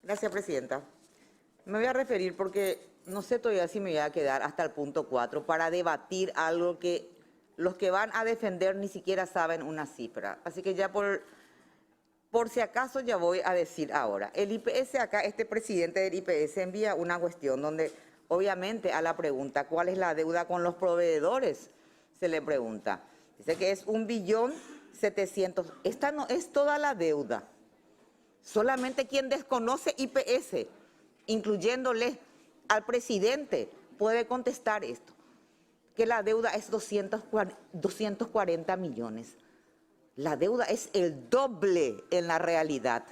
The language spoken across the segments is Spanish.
Gracias, Presidenta. Me voy a referir porque no sé todavía si me voy a quedar hasta el punto 4 para debatir algo que los que van a defender ni siquiera saben una cifra. Así que ya por si acaso ya voy a decir ahora. El IPS acá, este presidente del IPS envía una cuestión donde obviamente a la pregunta ¿cuál es la deuda con los proveedores? Se le pregunta. Dice que es 1.700.000.000. Esta no es toda la deuda. Solamente quien desconoce IPS, incluyéndole al presidente, puede contestar esto, que la deuda es 240 millones. La deuda es el doble en la realidad.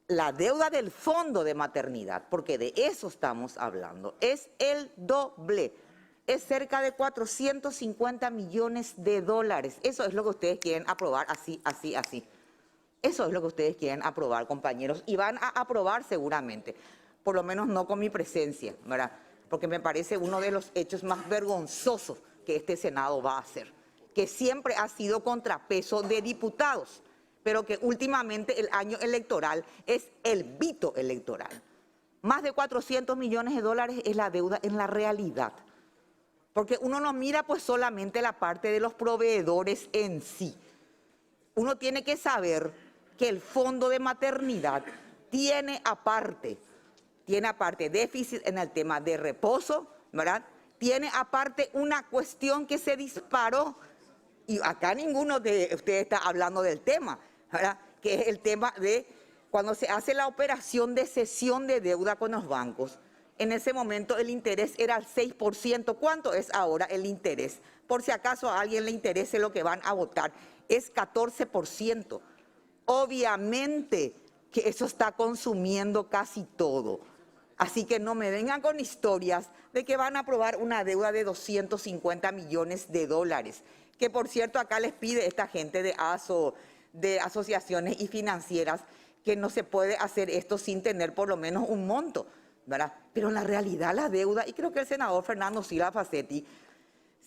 La deuda del fondo de maternidad, porque de eso estamos hablando, es el doble. Es cerca de 450 millones de dólares. Eso es lo que ustedes quieren aprobar así. Eso es lo que ustedes quieren aprobar, compañeros, y van a aprobar seguramente, por lo menos no con mi presencia, ¿verdad? Porque me parece uno de los hechos más vergonzosos que este Senado va a hacer, que siempre ha sido contrapeso de diputados, pero que últimamente el año electoral es el vito electoral. Más de 400 millones de dólares es la deuda en la realidad, porque uno no mira pues solamente la parte de los proveedores en sí. Uno tiene que saber que el fondo de maternidad tiene aparte déficit en el tema de reposo, ¿verdad? Tiene aparte una cuestión que se disparó, y acá ninguno de ustedes está hablando del tema, ¿verdad? Que es el tema de cuando se hace la operación de cesión de deuda con los bancos. En ese momento el interés era el 6%. ¿Cuánto es ahora el interés? Por si acaso a alguien le interese lo que van a votar, es 14%. Obviamente que eso está consumiendo casi todo. Así que no me vengan con historias de que van a aprobar una deuda de 250 millones de dólares. Que por cierto acá les pide esta gente de asociaciones y financieras que no se puede hacer esto sin tener por lo menos un monto, ¿verdad? Pero en la realidad la deuda, y creo que el senador Fernando Silva Facetti,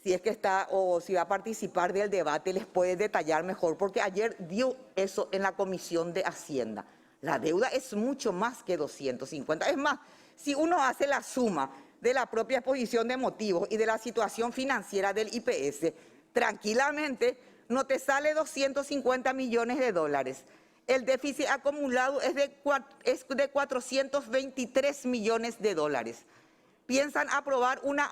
si es que está o si va a participar del debate, les puede detallar mejor, porque ayer dio eso en la Comisión de Hacienda. La deuda es mucho más que 250. Es más, si uno hace la suma de la propia exposición de motivos y de la situación financiera del IPS, tranquilamente no te sale 250 millones de dólares. El déficit acumulado es de 423 millones de dólares. Piensan aprobar una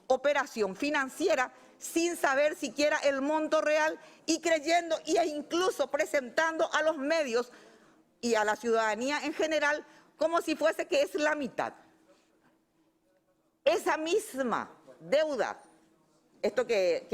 operación financiera sin saber siquiera el monto real y creyendo e incluso presentando a los medios y a la ciudadanía en general como si fuese que es la mitad. Esa misma deuda, esto que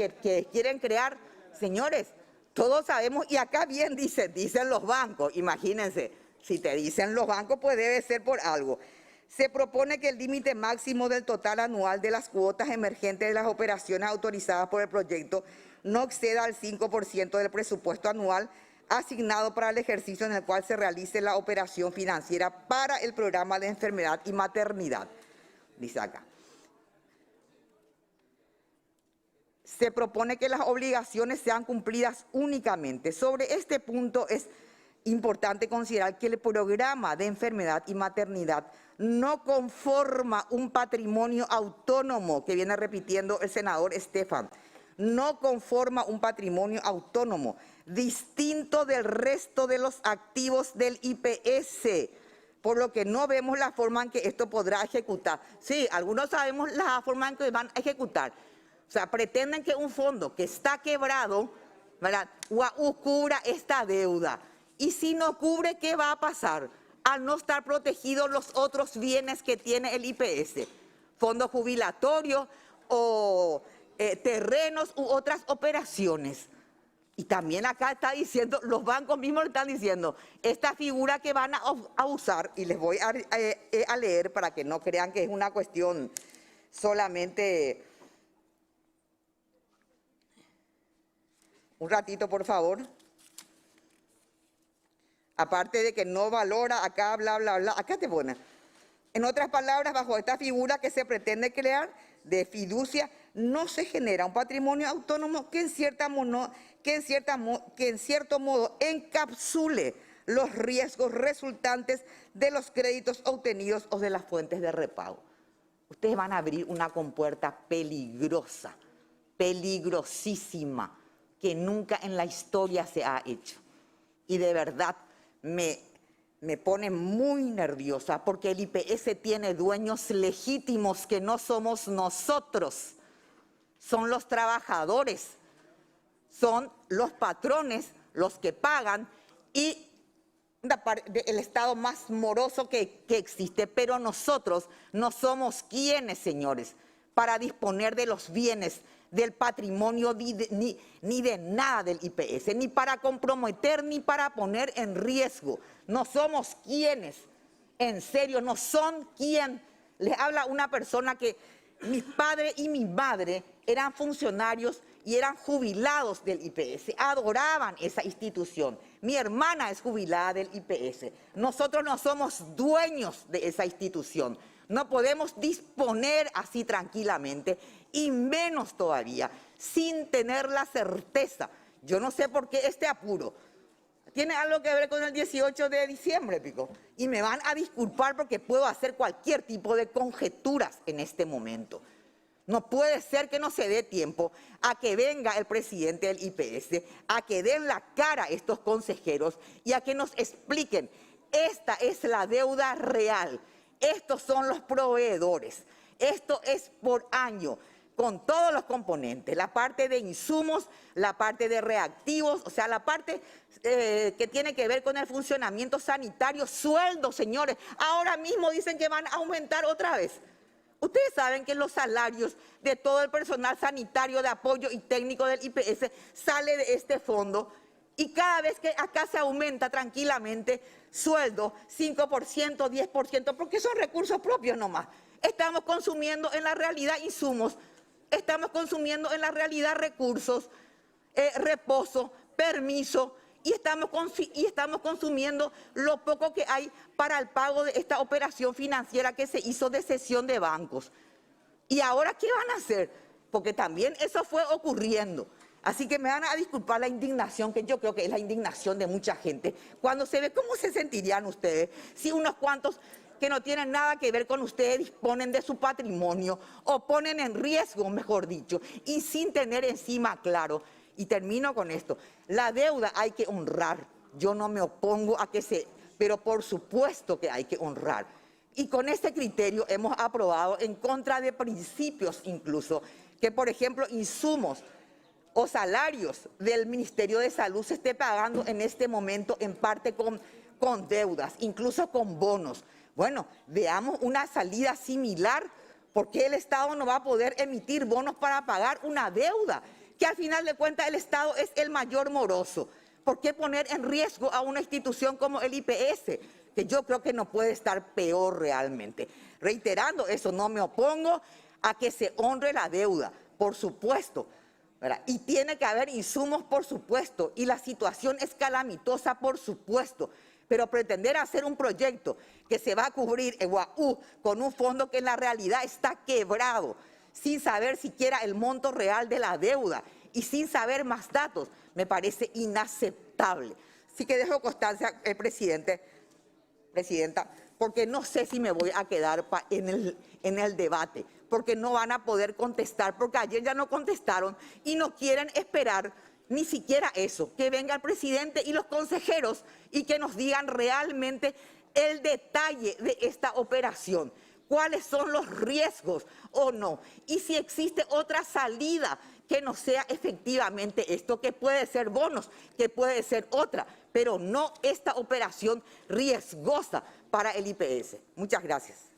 quieren crear, señores, todos sabemos, y acá bien dicen los bancos, imagínense, si te dicen los bancos pues debe ser por algo. Se propone que el límite máximo del total anual de las cuotas emergentes de las operaciones autorizadas por el proyecto no exceda al 5% del presupuesto anual asignado para el ejercicio en el cual se realice la operación financiera para el programa de enfermedad y maternidad, dice acá. Se propone que las obligaciones sean cumplidas únicamente. Sobre este punto es importante considerar que el programa de enfermedad y maternidad no conforma un patrimonio autónomo, que viene repitiendo el senador Estefan, no conforma un patrimonio autónomo, distinto del resto de los activos del IPS, por lo que no vemos la forma en que esto podrá ejecutar. Sí, algunos sabemos la forma en que van a ejecutar. O sea, pretenden que un fondo que está quebrado, ¿verdad?, cubra esta deuda. Y si no cubre, ¿qué va a pasar? Al no estar protegidos los otros bienes que tiene el IPS, fondos jubilatorios o terrenos u otras operaciones. Y también acá está diciendo, los bancos mismos están diciendo, esta figura que van a usar, y les voy a leer para que no crean que es una cuestión solamente. Un ratito, por favor. Aparte de que no valora acá, bla, bla, bla, acá te pone. En otras palabras, bajo esta figura que se pretende crear de fiducia, no se genera un patrimonio autónomo que en cierto modo encapsule los riesgos resultantes de los créditos obtenidos o de las fuentes de repago. Ustedes van a abrir una compuerta peligrosa, peligrosísima, que nunca en la historia se ha hecho. Y de verdad me pone muy nerviosa porque el IPS tiene dueños legítimos que no somos nosotros, son los trabajadores, son los patrones los que pagan y el Estado más moroso que existe, pero nosotros no somos quienes, señores, para disponer de los bienes, del patrimonio, ni de nada del IPS, ni para comprometer, ni para poner en riesgo. No somos quienes, en serio, no son quien. Les habla una persona que mi padre y mi madre eran funcionarios y eran jubilados del IPS, adoraban esa institución. Mi hermana es jubilada del IPS. Nosotros no somos dueños de esa institución. No podemos disponer así tranquilamente y menos todavía sin tener la certeza. Yo no sé por qué este apuro. Tiene algo que ver con el 18 de diciembre, Pico. Y me van a disculpar porque puedo hacer cualquier tipo de conjeturas en este momento. No puede ser que no se dé tiempo a que venga el presidente del IPS, a que den la cara a estos consejeros y a que nos expliquen, esta es la deuda real, estos son los proveedores, esto es por año, con todos los componentes, la parte de insumos, la parte de reactivos, o sea, la parte que tiene que ver con el funcionamiento sanitario, sueldos, señores. Ahora mismo dicen que van a aumentar otra vez. Ustedes saben que los salarios de todo el personal sanitario de apoyo y técnico del IPS sale de este fondo y cada vez que acá se aumenta tranquilamente sueldo 5%, 10%, porque son recursos propios nomás. Estamos consumiendo en la realidad insumos, estamos consumiendo en la realidad recursos, reposo, permiso, y estamos consumiendo lo poco que hay para el pago de esta operación financiera que se hizo de cesión de bancos. ¿Y ahora qué van a hacer? Porque también eso fue ocurriendo. Así que me van a disculpar la indignación, que yo creo que es la indignación de mucha gente, cuando se ve cómo se sentirían ustedes si unos cuantos que no tienen nada que ver con ustedes disponen de su patrimonio o ponen en riesgo, mejor dicho, y sin tener encima claro. Y termino con esto, la deuda hay que honrar, yo no me opongo a que pero por supuesto que hay que honrar. Y con este criterio hemos aprobado en contra de principios incluso, que por ejemplo insumos o salarios del Ministerio de Salud se esté pagando en este momento en parte con deudas, incluso con bonos. Bueno, veamos una salida similar, porque el Estado no va a poder emitir bonos para pagar una deuda, que al final de cuentas el Estado es el mayor moroso. ¿Por qué poner en riesgo a una institución como el IPS? Que yo creo que no puede estar peor realmente. Reiterando eso, no me opongo a que se honre la deuda, por supuesto, ¿verdad? Y tiene que haber insumos, por supuesto, y la situación es calamitosa, por supuesto. Pero pretender hacer un proyecto que se va a cubrir en UAU con un fondo que en la realidad está quebrado, sin saber siquiera el monto real de la deuda y sin saber más datos, me parece inaceptable. Así que dejo constancia, Presidenta, porque no sé si me voy a quedar en el debate, porque no van a poder contestar, porque ayer ya no contestaron y no quieren esperar ni siquiera eso, que venga el presidente y los consejeros y que nos digan realmente el detalle de esta operación, cuáles son los riesgos o no, y si existe otra salida que no sea efectivamente esto, que puede ser bonos, que puede ser otra, pero no esta operación riesgosa para el IPS. Muchas gracias.